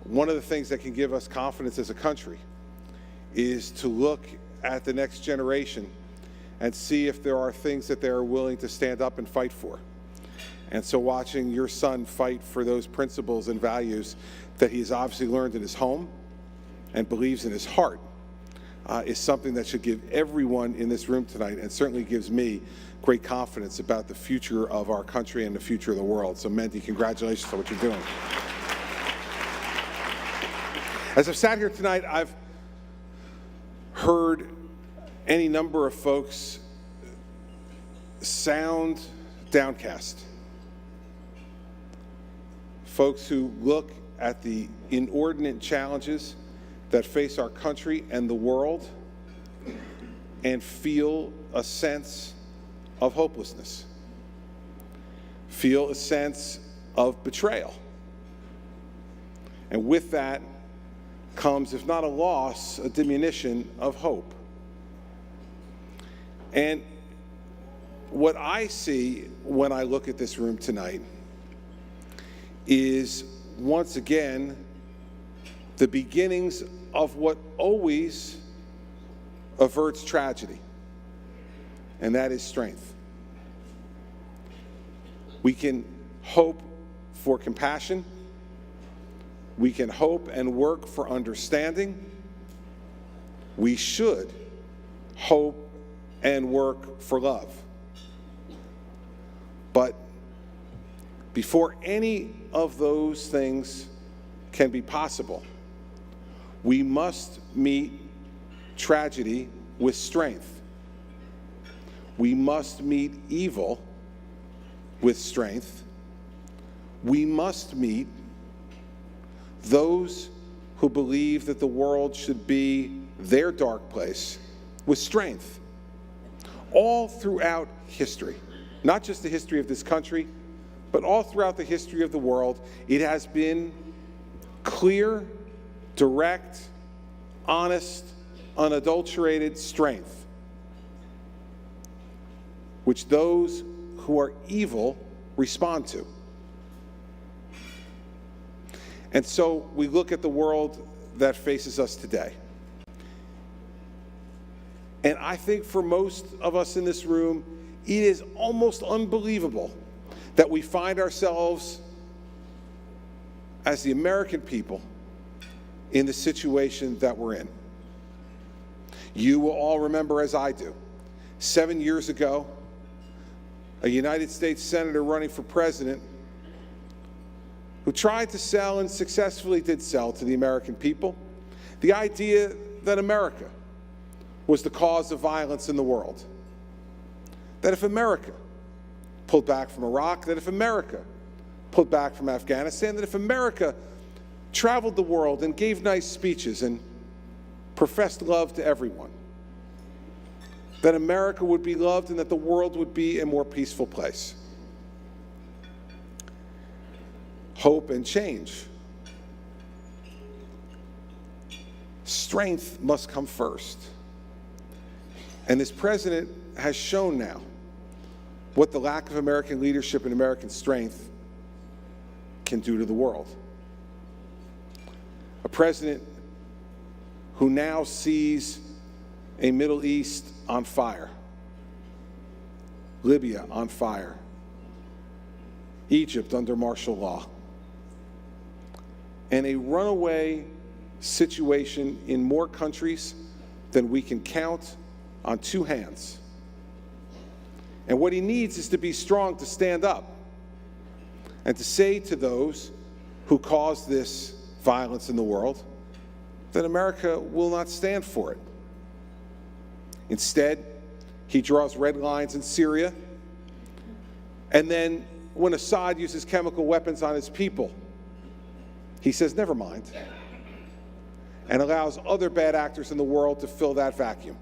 One of the things that can give us confidence as a country is to look at the next generation and see if there are things that they're willing to stand up and fight for. And so watching your son fight for those principles and values that he's obviously learned in his home and believes in his heart is something that should give everyone in this room tonight, and certainly gives me great confidence about the future of our country and the future of the world. So Mendy, congratulations on what you're doing. As I've sat here tonight, I've heard any number of folks sound downcast. Folks who look at the inordinate challenges that face our country and the world and feel a sense of hopelessness, feel a sense of betrayal. And with that comes, if not a loss, a diminution of hope. And what I see when I look at this room tonight is, once again, the beginnings of what always averts tragedy, and that is strength. We can hope for compassion. We can hope and work for understanding. We should hope and work for love. But before any of those things can be possible, we must meet tragedy with strength. We must meet evil with strength. We must meet those who believe that the world should be their dark place with strength. All throughout history, not just the history of this country, but all throughout the history of the world, it has been clear, direct, honest, unadulterated strength, which those who are evil respond to. And so we look at the world that faces us today. And I think for most of us in this room, it is almost unbelievable that we find ourselves as the American people in the situation that we're in. You will all remember, as I do, 7 years ago, a United States senator running for president who tried to sell, and successfully did sell to the American people, the idea that America was the cause of violence in the world. That if America pulled back from Iraq, that if America pulled back from Afghanistan, that if America traveled the world and gave nice speeches and professed love to everyone, that America would be loved and that the world would be a more peaceful place. Hope and change. Strength must come first. And this president has shown now what the lack of American leadership and American strength can do to the world. A president who now sees a Middle East on fire, Libya on fire, Egypt under martial law, and a runaway situation in more countries than we can count on two hands. And what he needs is to be strong to stand up and to say to those who cause this violence in the world that America will not stand for it. Instead, he draws red lines in Syria, and then when Assad uses chemical weapons on his people, he says, never mind, and allows other bad actors in the world to fill that vacuum.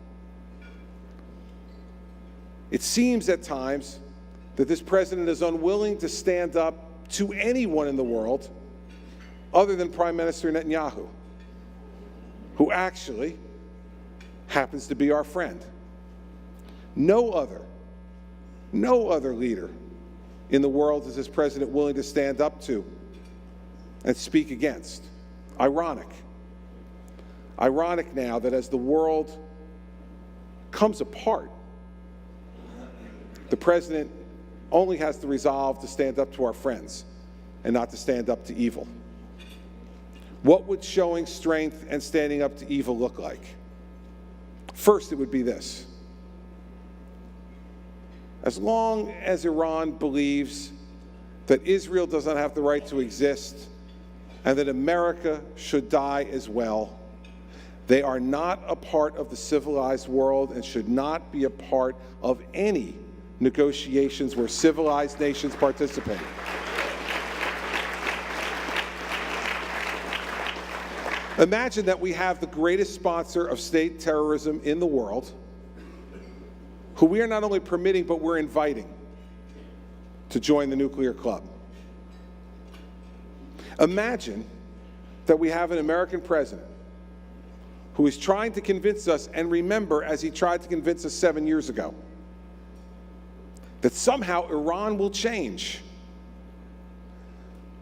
It seems at times that this president is unwilling to stand up to anyone in the world other than Prime Minister Netanyahu, who actually happens to be our friend. No other leader in the world is this president willing to stand up to and speak against, Ironic. Ironic now that as the world comes apart, the president only has the resolve to stand up to our friends and not to stand up to evil. What would showing strength and standing up to evil look like? First, it would be this. As long as Iran believes that Israel does not have the right to exist and that America should die as well, they are not a part of the civilized world and should not be a part of any negotiations where civilized nations participate. Imagine that we have the greatest sponsor of state terrorism in the world, who we are not only permitting, but we're inviting to join the nuclear club. Imagine that we have an American president who is trying to convince us, and remember, as he tried to convince us 7 years ago, that somehow Iran will change.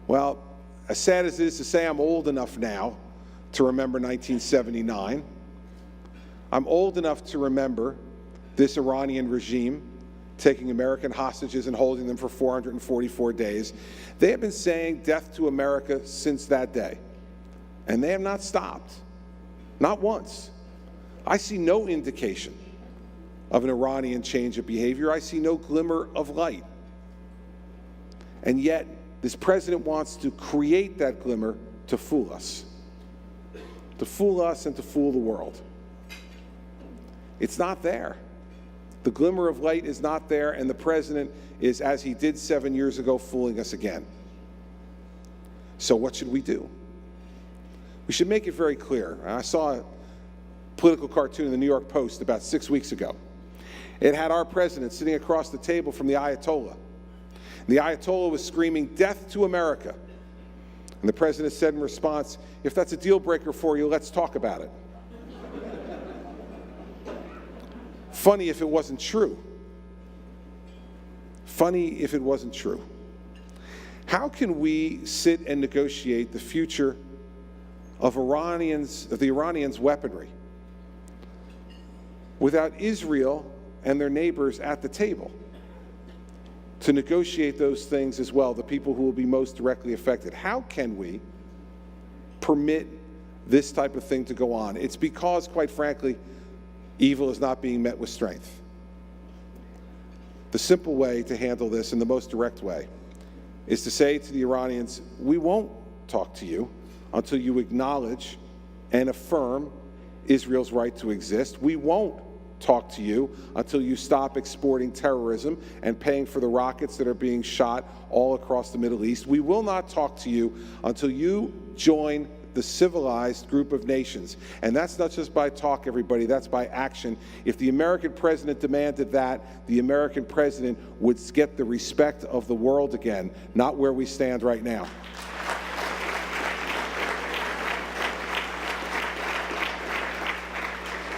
Well, as sad as it is to say, I'm old enough now to remember 1979. I'm old enough to remember this Iranian regime taking American hostages and holding them for 444 days. They have been saying death to America since that day, and they have not stopped, not once. I see no indication of an Iranian change of behavior. I see no glimmer of light. And yet, this president wants to create that glimmer to fool us. To fool us and to fool the world. It's not there. The glimmer of light is not there, and the president is, as he did 7 years ago, fooling us again. So what should we do? We should make it very clear. I saw a political cartoon in the New York Post about 6 weeks ago. It had our president sitting across the table from the Ayatollah. And the Ayatollah was screaming, "Death to America." And the president said in response, "If that's a deal breaker for you, let's talk about it." Funny if it wasn't true. Funny if it wasn't true. How can we sit and negotiate the future of the Iranians' weaponry without Israel and their neighbors at the table to negotiate those things as well, the people who will be most directly affected? How can we permit this type of thing to go on? It's because, quite frankly, evil is not being met with strength. The simple way to handle this, in the most direct way, is to say to the Iranians, we won't talk to you until you acknowledge and affirm Israel's right to exist. We won't talk to you until you stop exporting terrorism and paying for the rockets that are being shot all across the Middle East. We will not talk to you until you join the civilized group of nations. And that's not just by talk, everybody, that's by action. If the American president demanded that, the American president would get the respect of the world again, not where we stand right now.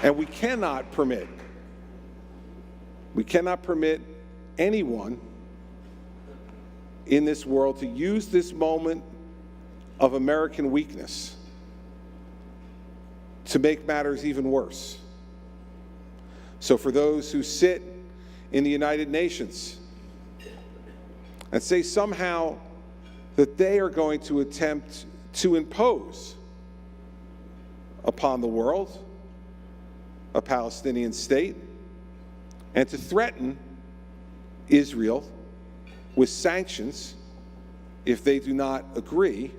And we cannot permit anyone in this world to use this moment of American weakness to make matters even worse. So for those who sit in the United Nations and say somehow that they are going to attempt to impose upon the world a Palestinian state and to threaten Israel with sanctions if they do not agree,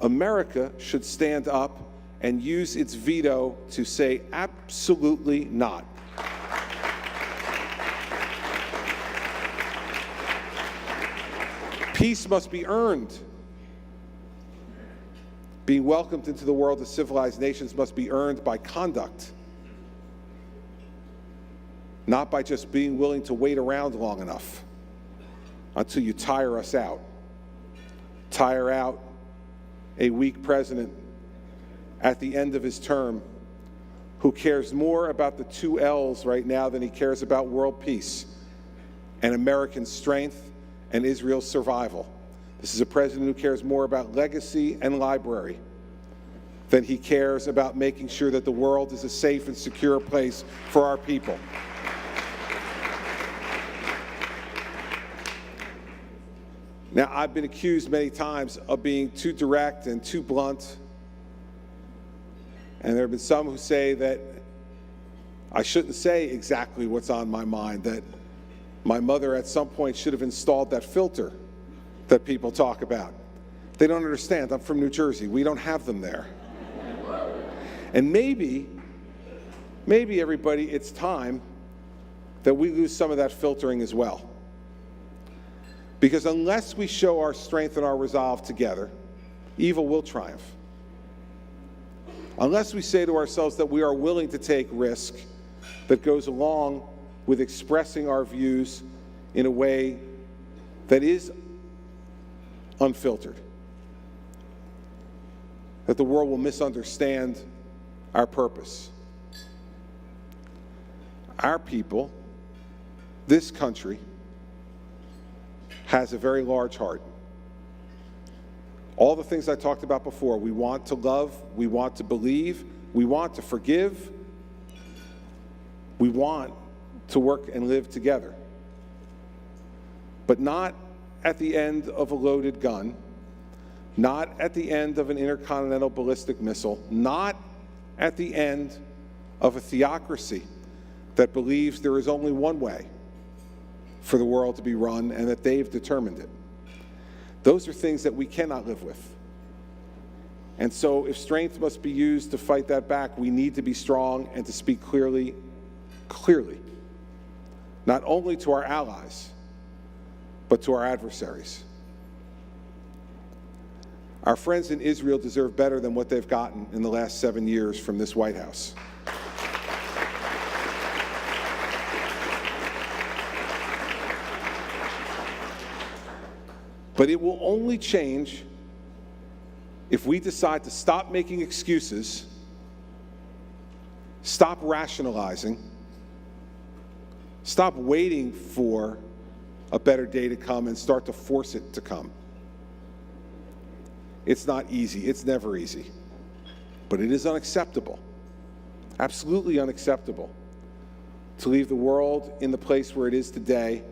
America should stand up and use its veto to say absolutely not. Peace must be earned. Being welcomed into the world of civilized nations must be earned by conduct, not by just being willing to wait around long enough until you tire us out. Tire out a weak president at the end of his term who cares more about the 2 L's right now than he cares about world peace and American strength and Israel's survival. This is a president who cares more about legacy and library than he cares about making sure that the world is a safe and secure place for our people. Now, I've been accused many times of being too direct and too blunt, and there have been some who say that I shouldn't say exactly what's on my mind, that my mother at some point should have installed that filter that people talk about. They don't understand. I'm from New Jersey. We don't have them there. And maybe everybody, it's time that we lose some of that filtering as well. Because unless we show our strength and our resolve together, evil will triumph. Unless we say to ourselves that we are willing to take risk that goes along with expressing our views in a way that is unfiltered, that the world will misunderstand our purpose. Our people, this country, has a very large heart. All the things I talked about before, we want to love, we want to believe, we want to forgive, we want to work and live together. But not at the end of a loaded gun, not at the end of an intercontinental ballistic missile, not at the end of a theocracy that believes there is only one way for the world to be run and that they've determined it. Those are things that we cannot live with. And so if strength must be used to fight that back, we need to be strong and to speak clearly, not only to our allies, but to our adversaries. Our friends in Israel deserve better than what they've gotten in the last 7 years from this White House. But it will only change if we decide to stop making excuses, stop rationalizing, stop waiting for a better day to come and start to force it to come. It's not easy. It's never easy. But it is unacceptable, absolutely unacceptable, to leave the world in the place where it is today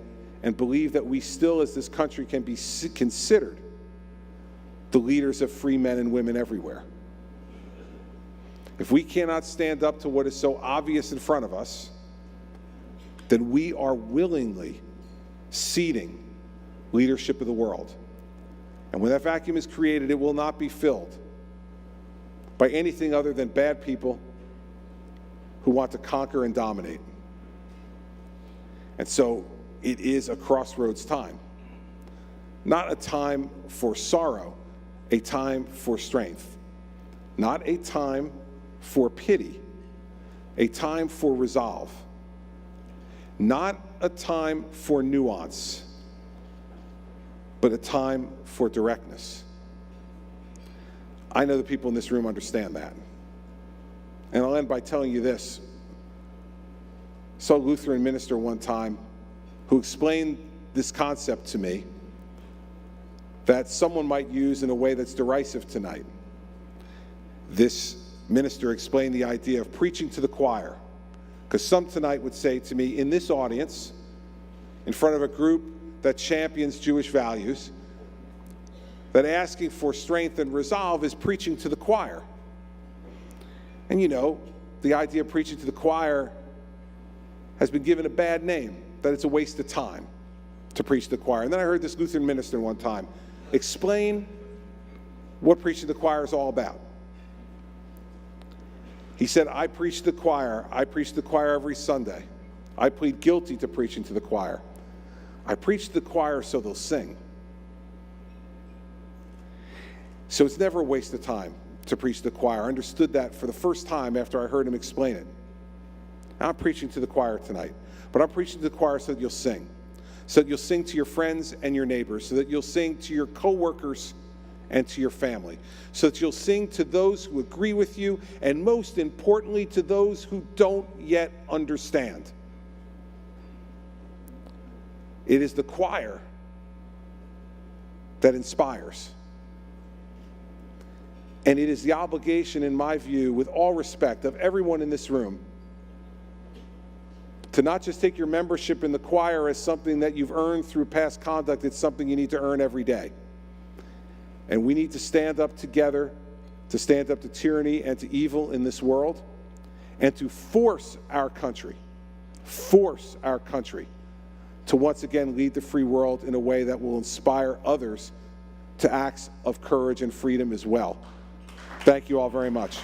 and believe that we still, as this country, can be considered the leaders of free men and women everywhere. If we cannot stand up to what is so obvious in front of us, then we are willingly ceding leadership of the world. And when that vacuum is created, it will not be filled by anything other than bad people who want to conquer and dominate. And so it is a crossroads time. Not a time for sorrow, a time for strength. Not a time for pity, a time for resolve. Not a time for nuance, but a time for directness. I know the people in this room understand that. And I'll end by telling you this. I saw a Lutheran minister one time who explained this concept to me that someone might use in a way that's derisive tonight. This minister explained the idea of preaching to the choir, because some tonight would say to me, in this audience, in front of a group that champions Jewish values, that asking for strength and resolve is preaching to the choir. And you know, the idea of preaching to the choir has been given a bad name, that it's a waste of time to preach to the choir. And then I heard this Lutheran minister one time explain what preaching to the choir is all about. He said, I preach to the choir. I preach to the choir every Sunday. I plead guilty to preaching to the choir. I preach to the choir so they'll sing. So it's never a waste of time to preach to the choir. I understood that for the first time after I heard him explain it. Now I'm preaching to the choir tonight, but I'm preaching to the choir so that you'll sing. So that you'll sing to your friends and your neighbors, so that you'll sing to your coworkers and to your family, so that you'll sing to those who agree with you, and most importantly, to those who don't yet understand. It is the choir that inspires. And it is the obligation, in my view, with all respect, of everyone in this room, to not just take your membership in the choir as something that you've earned through past conduct. It's something you need to earn every day. And we need to stand up together, to stand up to tyranny and to evil in this world, and to force our country to once again lead the free world in a way that will inspire others to acts of courage and freedom as well. Thank you all very much.